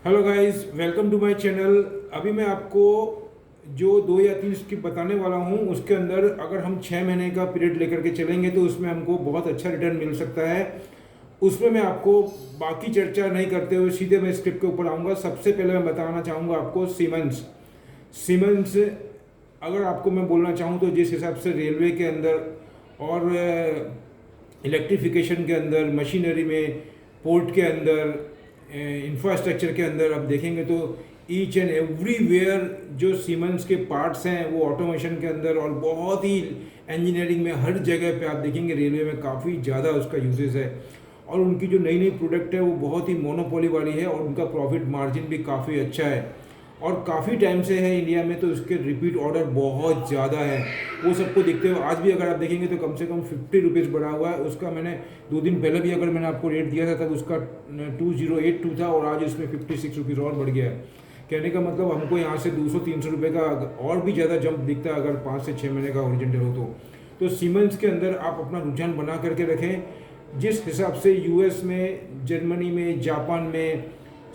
Hello guys, welcome to my channel. अभी मैं आपको जो 2 या 3 स्किप बताने वाला हूँ उसके अंदर अगर हम 6 महीने का पीरियड लेकर के चलेंगे तो उसमें हमको बहुत अच्छा रिटर्न मिल सकता है। उसमें मैं आपको बाकी चर्चा नहीं करते हुए सीधे मैं स्क्रिप्ट के ऊपर आऊँगा। सबसे पहले मैं बताना चाहूँगा आपको सीमेंस। सीमेंस अगर आपको मैं बोलना चाहूँ तो जिस हिसाब से रेलवे के अंदर और इलेक्ट्रिफिकेशन के अंदर, मशीनरी में, पोर्ट के अंदर, इंफ्रास्ट्रक्चर के अंदर आप देखेंगे तो ईच एंड एवरीवेयर जो सीमेंस के पार्ट्स हैं वो ऑटोमेशन के अंदर और बहुत ही इंजीनियरिंग में हर जगह पे आप देखेंगे रेलवे में काफ़ी ज़्यादा उसका यूजेस है। और उनकी जो नई नई प्रोडक्ट है वो बहुत ही मोनोपोली वाली है और उनका प्रॉफिट मार्जिन भी काफ़ी अच्छा है और काफ़ी टाइम से है इंडिया में, तो उसके रिपीट ऑर्डर बहुत ज़्यादा है। वो सबको देखते हुए आज भी अगर आप देखेंगे तो कम से कम 50 रुपीज़ बढ़ा हुआ है। उसका मैंने 2 दिन पहले भी अगर मैंने आपको रेट दिया था तब उसका 2082 था और आज उसमें 56 रुपीज़ और बढ़ गया है। कहने का मतलब हमको यहाँ से 200-300 रुपये का और भी ज़्यादा जंप दिखता है अगर 5 से 6 महीने का ओरिजेंटल हो तो सीमेंस के अंदर आप अपना रुझान बना करके रखें। जिस हिसाब से यूएस में, जर्मनी में, जापान में,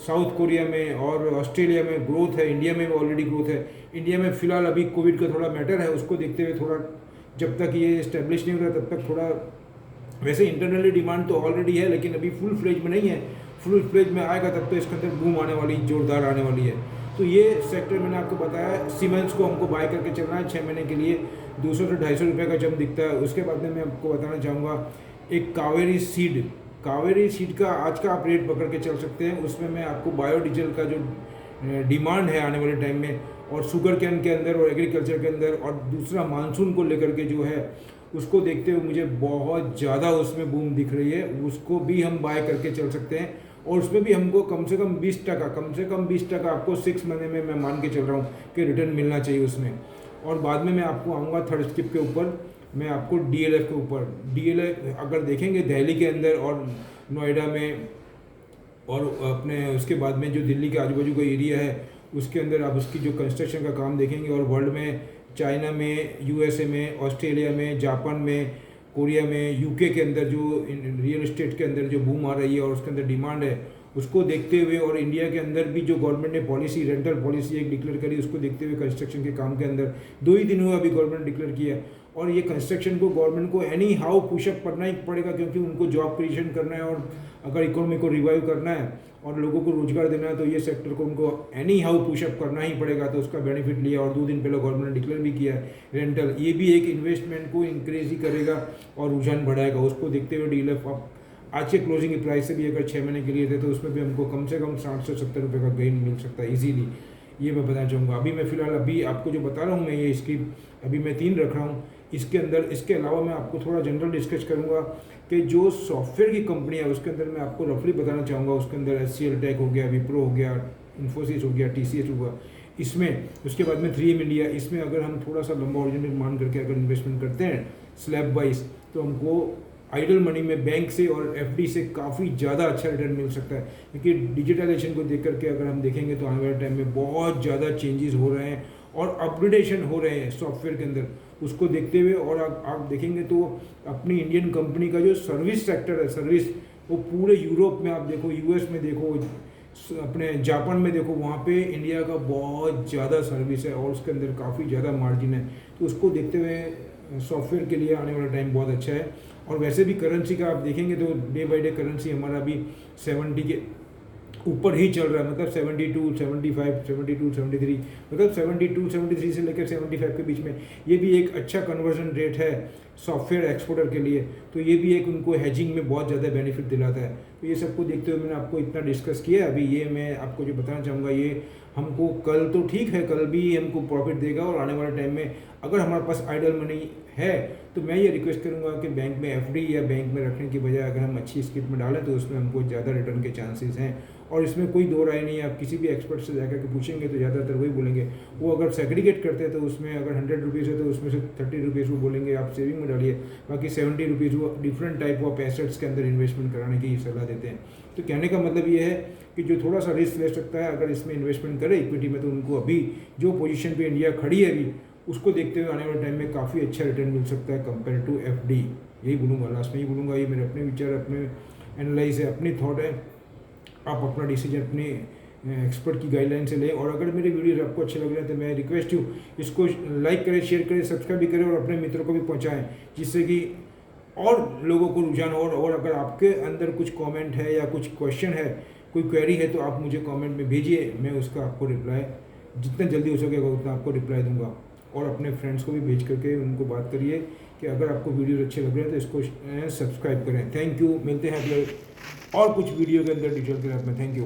साउथ कोरिया में और ऑस्ट्रेलिया में ग्रोथ है, इंडिया में भी ऑलरेडी ग्रोथ है। इंडिया में फ़िलहाल अभी कोविड का थोड़ा मैटर है, उसको देखते हुए थोड़ा जब तक ये इस्टेब्लिश नहीं हो रहा तब तक थोड़ा, वैसे इंटरनली डिमांड तो ऑलरेडी है लेकिन अभी फुल फ्लेज में नहीं है। फुल फ्लेज में आएगा तब तो इसके अंदर बूम आने वाली, जोरदार आने वाली है। तो ये सेक्टर मैंने आपको बताया। सीमेंस को हमको बाय करके चलना है 6 महीने के लिए। 200 से 250 रुपये का जंप दिखता है। उसके बाद में मैं आपको बताना चाहूँगा एक कावेरी सीड का आज का आप रेट पकड़ के चल सकते हैं। उसमें मैं आपको बायोडीजल का जो डिमांड है आने वाले टाइम में और शुगर कैन के अंदर और एग्रीकल्चर के अंदर और दूसरा मानसून को लेकर के जो है उसको देखते हुए मुझे बहुत ज़्यादा उसमें बूम दिख रही है। उसको भी हम बाय करके चल सकते हैं और उसमें भी हमको कम से कम 20% आपको 6 महीने में मैं मान के चल रहा हूँ कि रिटर्न मिलना चाहिए उसमें। और बाद में मैं आपको आऊँगा थर्ड स्किप के ऊपर, मैं आपको डीएलएफ के ऊपर। डीएलएफ अगर देखेंगे दिल्ली के अंदर और नोएडा में और अपने उसके बाद में जो दिल्ली के आजू बाजू का एरिया है उसके अंदर आप उसकी जो कंस्ट्रक्शन का काम देखेंगे और वर्ल्ड में, चाइना में, यूएसए में, ऑस्ट्रेलिया में, जापान में, कोरिया में, यूके के अंदर जो रियल एस्टेट के अंदर जो बूम आ रही है और उसके अंदर डिमांड है उसको देखते हुए और इंडिया के अंदर भी जो गवर्नमेंट ने पॉलिसी, रेंटल पॉलिसी एक डिक्लेयर करी, उसको देखते हुए कंस्ट्रक्शन के काम के अंदर 2 ही दिन हुए अभी गवर्नमेंट डिक्लेयर किया और ये कंस्ट्रक्शन को गवर्नमेंट को एनी हाउ पुशअप करना ही पड़ेगा क्योंकि उनको जॉब क्रिएशन करना है और अगर इकोनॉमी को रिवाइव करना है और लोगों को रोजगार देना है तो ये सेक्टर को उनको एनी हाउ पुशअप करना ही पड़ेगा। तो उसका बेनिफिट लिया और 2 दिन पहले गवर्नमेंट ने डिक्लेयर भी किया है रेंटल। ये भी एक इन्वेस्टमेंट को इंक्रीज ही करेगा और रुझान बढ़ाएगा। उसको देखते हुए डीएलएफ आप आज के क्लोजिंग प्राइस से भी अगर 6 महीने के लिए थे तो उसमें भी हमको कम से कम 60 से 70 रुपये का गेन मिल सकता है ईजीली। ये मैं बताना चाहूँगा। अभी मैं फ़िलहाल अभी आपको जो बता रहा हूँ मैं ये स्किप अभी मैं 3 रख रहा हूँ। इसके अंदर इसके अलावा मैं आपको थोड़ा जनरल डिस्कस करूँगा कि जो सॉफ्टवेयर की कंपनी है उसके अंदर मैं आपको रफली बताना चाहूँगा। उसके अंदर HCL टेक हो गया, विप्रो हो गया, इन्फोसिस हो गया, TCS हुआ इसमें। उसके बाद में 3M इंडिया, इसमें अगर हम थोड़ा सा लंबा ओरिजिनल मान करके अगर इन्वेस्टमेंट करते हैं स्लैब वाइज तो हमको आइडल मनी में बैंक से और एफडी से काफ़ी ज़्यादा अच्छा रिटर्न मिल सकता है क्योंकि डिजिटलाइजेशन को देख करके अगर हम देखेंगे तो आने वाले टाइम में बहुत ज़्यादा चेंजेस हो रहे हैं और अपग्रेडेशन हो रहे हैं सॉफ्टवेयर के अंदर। उसको देखते हुए और आप देखेंगे तो अपनी इंडियन कंपनी का जो सर्विस सेक्टर है, सर्विस वो पूरे यूरोप में आप देखो, यूएस में देखो, अपने जापान में देखो, वहाँ पे इंडिया का बहुत ज़्यादा सर्विस है और उसके अंदर काफ़ी ज़्यादा मार्जिन है। तो उसको देखते हुए सॉफ्टवेयर के लिए आने वाला टाइम बहुत अच्छा है। और वैसे भी करेंसी का आप देखेंगे तो डे बाई डे करेंसी हमारा अभी 70 के ऊपर ही चल रहा है, मतलब 72, 75, 72, 73, मतलब 72, 73 से लेकर 75 के बीच में। ये भी एक अच्छा कन्वर्जन रेट है सॉफ्टवेयर एक्सपोर्टर के लिए, तो ये भी एक उनको हेजिंग में बहुत ज़्यादा बेनिफिट दिलाता है। तो ये सबको देखते हुए मैंने आपको इतना डिस्कस किया। अभी ये मैं आपको जो बताना चाहूँगा ये हमको कल तो ठीक है, कल भी हमको प्रॉफिट देगा और आने वाले टाइम में अगर हमारे पास आइडल मनी है तो मैं ये रिक्वेस्ट करूँगा कि बैंक में एफडी या बैंक में रखने की बजाय अगर हम अच्छी स्किप में डालें तो उसमें हमको ज़्यादा रिटर्न के चांसेस हैं। और इसमें कोई दो राय नहीं है। आप किसी भी एक्सपर्ट से जाकर के पूछेंगे तो ज़्यादातर वही बोलेंगे। वो अगर सेग्रीगेट करते हैं तो उसमें अगर 100 रुपीज़ है तो उसमें से 30 रुपीज़ वो बोलेंगे आप सेविंग में डालिए, बाकी 70 रुपीज़ वो डिफरेंट टाइप ऑफ एसेट्स के अंदर इन्वेस्टमेंट कराने की सलाह देते हैं। तो कहने का मतलब ये है कि जो थोड़ा सा रिस्क ले सकता है अगर इसमें इन्वेस्टमेंट करे इक्विटी में, तो उनको अभी जो पोजीशन पे इंडिया खड़ी है अभी उसको देखते हुए आने वाले टाइम में काफ़ी अच्छा रिटर्न मिल सकता है कंपेयर टू एफडी। यही बोलूँगा, लास्ट में यही बोलूँगा। ये मेरे अपने विचार, अपने एनालाइज है, अपनी थॉट है। आप अपना डिसीजन अपने एक्सपर्ट की गाइडलाइन से लें। और अगर मेरे वीडियोस आपको अच्छे लग रहे हैं तो मैं रिक्वेस्ट हूँ इसको लाइक करें, शेयर करें, सब्सक्राइब भी करें और अपने मित्रों को भी पहुँचाएँ, जिससे कि और लोगों को रुझान हो। और अगर आपके अंदर कुछ कमेंट है या कुछ क्वेश्चन है, कोई क्वेरी है, तो आप मुझे कमेंट में भेजिए, मैं उसका आपको रिप्लाई जितना जल्दी हो सकेगा उतना आपको रिप्लाई दूंगा। और अपने फ्रेंड्स को भी भेज करके उनको बात करिए कि अगर आपको वीडियो अच्छे लग रहे हैं तो इसको सब्सक्राइब करें। थैंक यू, मिलते हैं अगले और कुछ वीडियो के अंदर डिटेल के साथ में। Thank you.